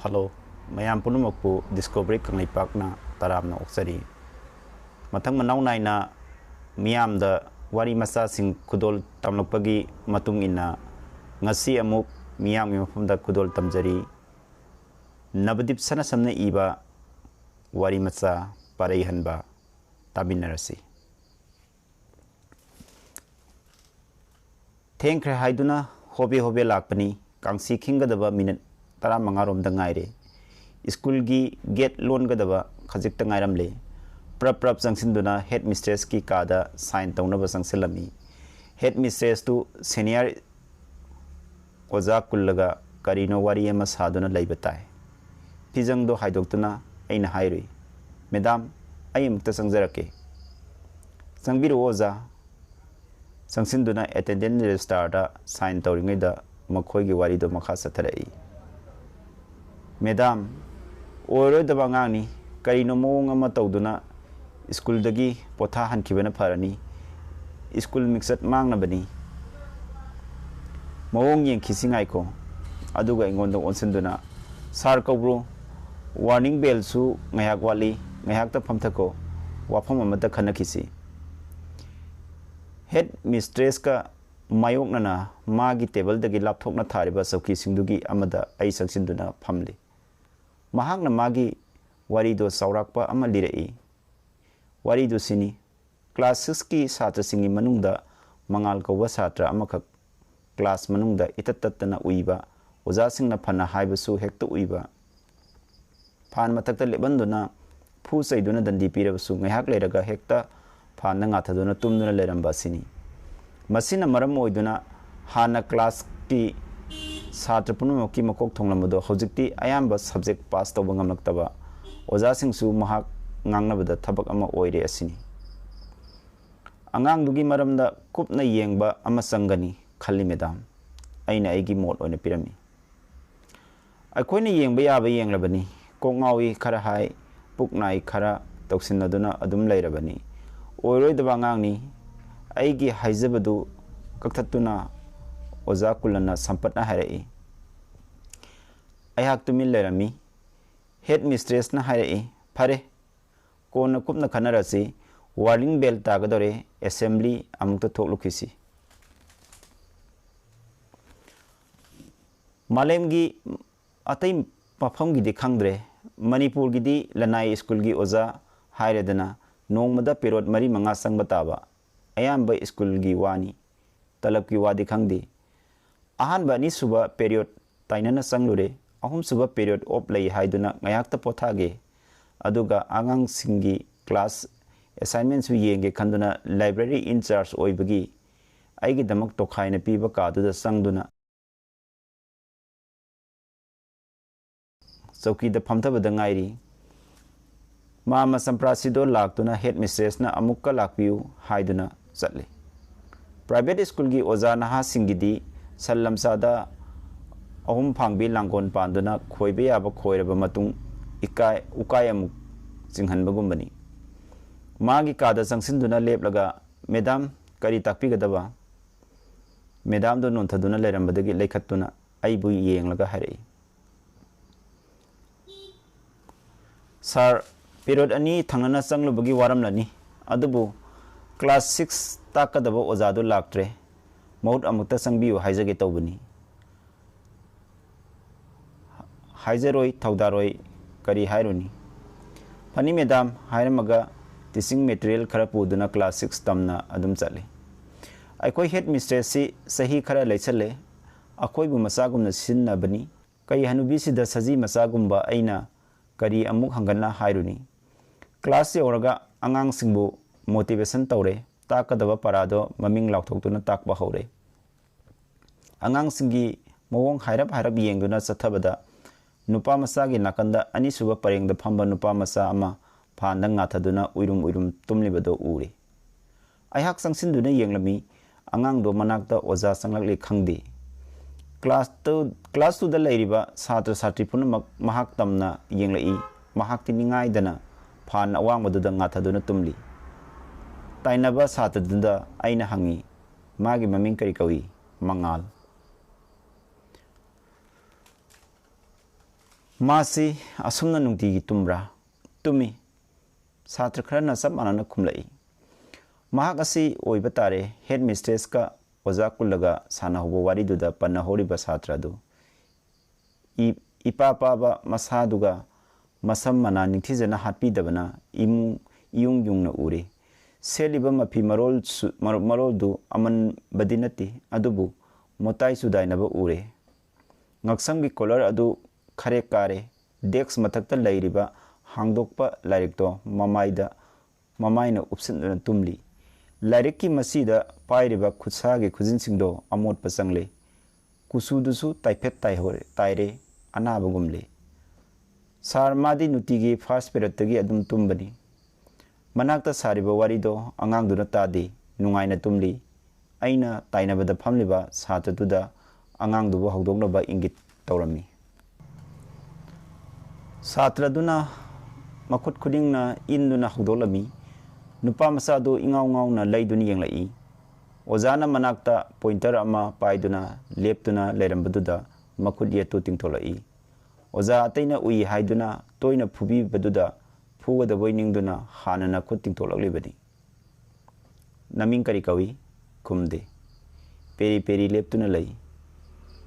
Hello, mayam punumakpu discoverykangleipak na taramna oksari. Mathang manaw na miyam da warimacha sing kudol tamlakpagi matung ina ngasi amuk miyam gi mafamda kudol tamjari. Navadwip Sanasam na iba warimacha PAREI HANBA tabinarasi. Thengkre haiduna hobe lakpani kangsi khingadaba minute tara mangarom da ngaire school gi gate loan gadaba khajik ta ngairam le prap sangsinduna head mistress ki kada sign taunaba sangsilami head mistress tu senior oja kullaga karino wari ama saduna laibatai pijang do haidoktuna aina hairoi madam ai mukta sangjarake sangbiru oja sangsinduna attendance register da sign tawringai da makhoi gi wari do makha satharai Madam, oiro da bangani karino mong ama tawduna school dagi potha hankibana pharani school mixat mangna bani mawong Yengkhisi ngai ko aduga ingonda onsenduna sar kobro warning bell su ngayak wali ngayak ta phamthako wafam amata khanakisi head mistress ka mayoknana magi table dagi lapthokna thariba sauki singdugi amada ai sangsinduna phamli mahakna magi wari do saurakpa ama lirai wari do sini class 6 ki satra singi manungda mangal ko satra amakak class manungda itatatna uiba oja singna phana haibasu hekta uiba phan matakta lebanduna phu saiduna dandi pirabasu ngahak leiraga hekta phan nga thaduna tumduna leramba sini masina maram oiduna hana class ki satra punumo ki makok thonglamado hojikti ayamba subject pass tawba ngamlaktaba oja singsu mahak ngangnabada thabak ama oire asini angang dugi maramda kupna yengba ama sangani khalli madam aina aigi mot oina pirami akoina yengba yaba yenglabani kongawi khara hai puknai khara toksinaduna adum leirabani oiroi daba ngangni aigi haijabadu kakthatuna oja kulana sampatna harai ayhak tumil lerami head mistress na harai phare kona kupna khanarasi warning bell tagadore assembly amukta thoklukisi malemgi atai mafam gidi khangdre manipur gidi lanai school gi oja hairedana nongmada period mari manga sangba taba ayamba school gi wani talab ki wadi khangdi ahanba ni suba period tainana sanglure ahum suba period of lay haiduna ngayakta pothage aduga angang singi class assignments wi yenge khanduna library in charge oibagi aigi damak tokhaina piba ka du da sangduna sauki da phamthaba da ngairi mama samprasido laktuna head mistress na amukka lakpiu haiduna chatle private school gi oja na ha singidi sallamsada ahum phangbi langgon panduna khoibe yaba khoiraba matung ukai amuk jinghanbagum magi kada sangsinduna leplaga madam kari takpi gadaba madam do non thaduna lerambadagi lekhatuna aibu yenglaga harai sir period ani thangana sanglubagi waramlani adubu class 6 takadaba ojado laktre maut amukta sangbiu haijage tawbani haizeroi thaudaroi kari haironi pani madam hairamaga teaching material khara puduna class 6 tamna adum chale aikoi head mistress si sahi khara leichale akoi bu masagumna sinna bani kai hanubi sida saji masagumba aina kari amuk hangana haironi class yoraga angang singbu motivation tawre takadaba parado maming laukthokduna takba hore angang singi mawong hairap yengduna sathabada nupa masa gi nakanda ani suba pareng da phamba nupa masa ama phanda ngathaduna uirum tumlibado uri aihak sangsinduna yenglami angang do manakta oja sanglakle khangdi class 2 da leiriba satra satri punamak mahak tamna yenglai mahak tiningai dana phan awang maduda ngathaduna tumli tainaba satadunda aina hangi magi maming kari kawi mangal मासी असुमना नुंगती तुमब्रा तुमी Sartre Kharna सब मानना खुमलई महाक असी ओइबा तारे head mistress का ओजा कुलगा साना होबो वारी दुदा पन्ना होरिबा सात्र दु इपा पाबा मसादुगा मसम मना निथिजना हापीदबना इयुंग युंगना उरे सेलिबा मफी मरोल दु अमन बदिनति अदुबु मोताई सुदाइनबा उरे ngaksamgi collar adu khare kare desk mathakta lairiba hangdokpa lairik to mamaina upsinduna tumli lairik ki masida pairiba khutsa ge khujin singdo amot pasangle kusudusu taiphet taire anaba gumle sar madi nuti gi first period tagi adum tumbani manakta sariba wari do angang duna tadi nungaina tumli aina tainabada phamliba satatuda angang dubu hogdoknaba ingit tawrami satraduna makut khudingna induna hogdolami nupa masado ingaw na laiduni yenglai ozana manakta pointer ama paiduna leptuna lerambaduda makut yetu tingtholai oza ataina ui haiduna toina phubi baduda phugada boiningduna hanana khut tingtholaklibani naming kari kawi kumde peri peri leptuna lai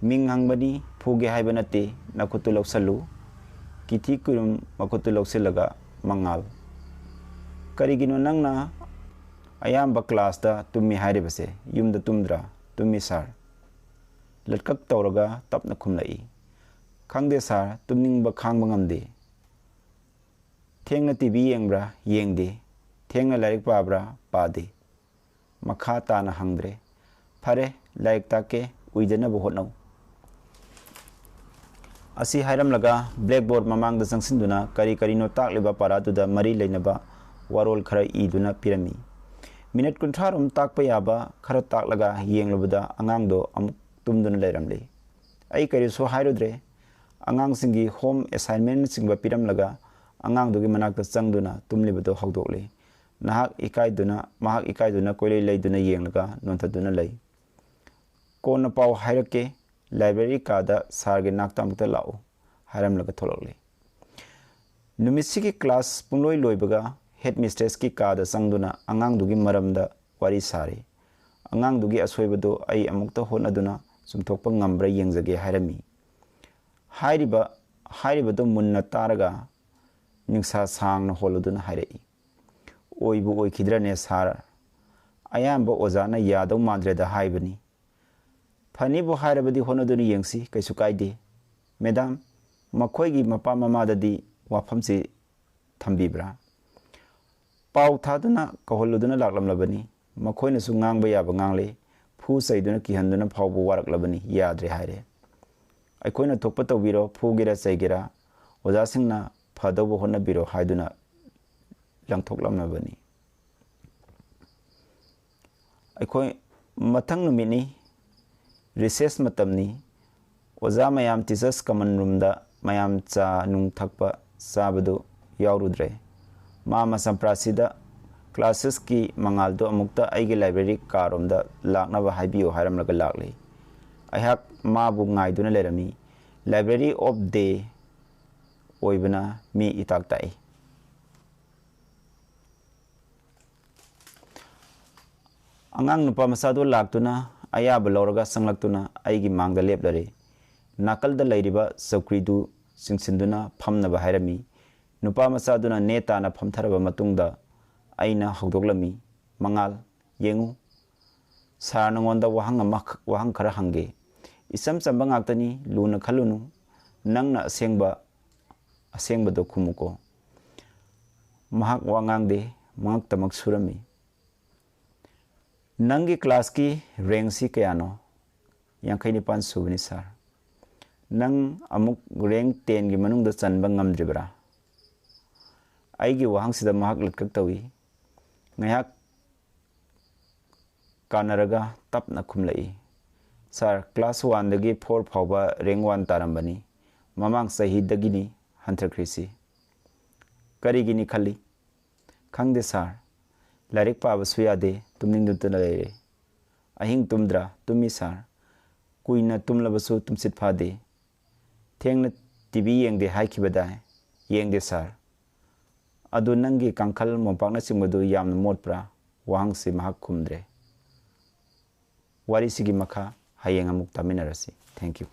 Ming hangbani phuge haibanate nakutu loksalu kiti kurum makutu loksilaga mangal karigino nangna ayamba class da tummi hairibase yumda tumdra tummi sar latkak tawraga tapna khumlai khangde sar tumningba khangba ngamde thengna tv yengbra yengde thengna lairik pabra pade makha tana hangdre phare lairik take uidana bo hotnau asi hairam laga blackboard mamang da sangsinduna kari no takliba paratuda mari leinaba warol khara iduna pirami minute kuntharum takpa yaba khara taklaga yenglubada angang do amuk tumduna leiramle ai kari so hairudre angang singi home assignment singba piram laga angang do gi manakta changduna tumlibado hawdokle mahak ikaiduna koilei leiduna yenglaga nontaduna lei kona paw hairake library kada sarge naktamta lao haram laga tholokle numisi ki class pungloi loibaga headmistress ki kada sangduna angang dugi maramda wari sare angang dugi asoibado ai amukta honaduna sumthokpa ngambra yengjage hairami hairiba do munna taraga ningsa sangna holuduna hairei oibu oikidrane sar ayamba ozana yadaw mandreda haibani Phani bo hairabadi honaduni yengsi kaisu kaide madam makhoigi mapa mamadadi wafamsi thambibra pau thaduna kaholuduna laklamlabani makhoina su ngangba yaba ngangle phu saiduna kihanduna phawbu waraklabani yadre haire aikoina thokpa tawbiro phugera saigera ojasingna phadawbo honabiro haiduna langthoklamnabani aikoi mathang numini recess matamni oza mayam teachers common room da mayam cha nung thakpa sabadu yaurudre mama samprasida classes ki mangal do amukta aigi library karom da lakna ba haibio hairam laga lakle aihak ma bu ngai duna lerami library of day oibana mi itak tai angang nupa masado laktuna ayaba lawraga sanglaktuna aigi mangda leplare nakalda lairiba sakridu singsinduna phamnaba hairami nupa masaduna netana phamtharaba matungda aina hogdoklami mangal yengu sarnangonda wahang khara hange isam chamba ngaktani luna khalunu nangna asengba do khumuko mahak wangangde mangak tamak surami Nangi class ki rank si kayano Yengkhai nipan subni sar nang amuk rank 10 gi manung da chanba ngamdribra aigi wahang sida mahak latkak tawi ngayak kanaraga tapna khumlai sar class 1 dagi 4 phawba rank 1 tarambani mamang sahi dagini hantrakrisi karigini khali khangde sar lairik paba suyade tumning dutna leire ahing tumdra tumi sar kuina tumlabasu tumsit phade thengna TV yengde haikibada yengde sar adu nangi kangkhal mompakna singmadu yamna motpra wahang si mahak khumdre wari sigi makha hayeng amuk taminarasi. Thank you.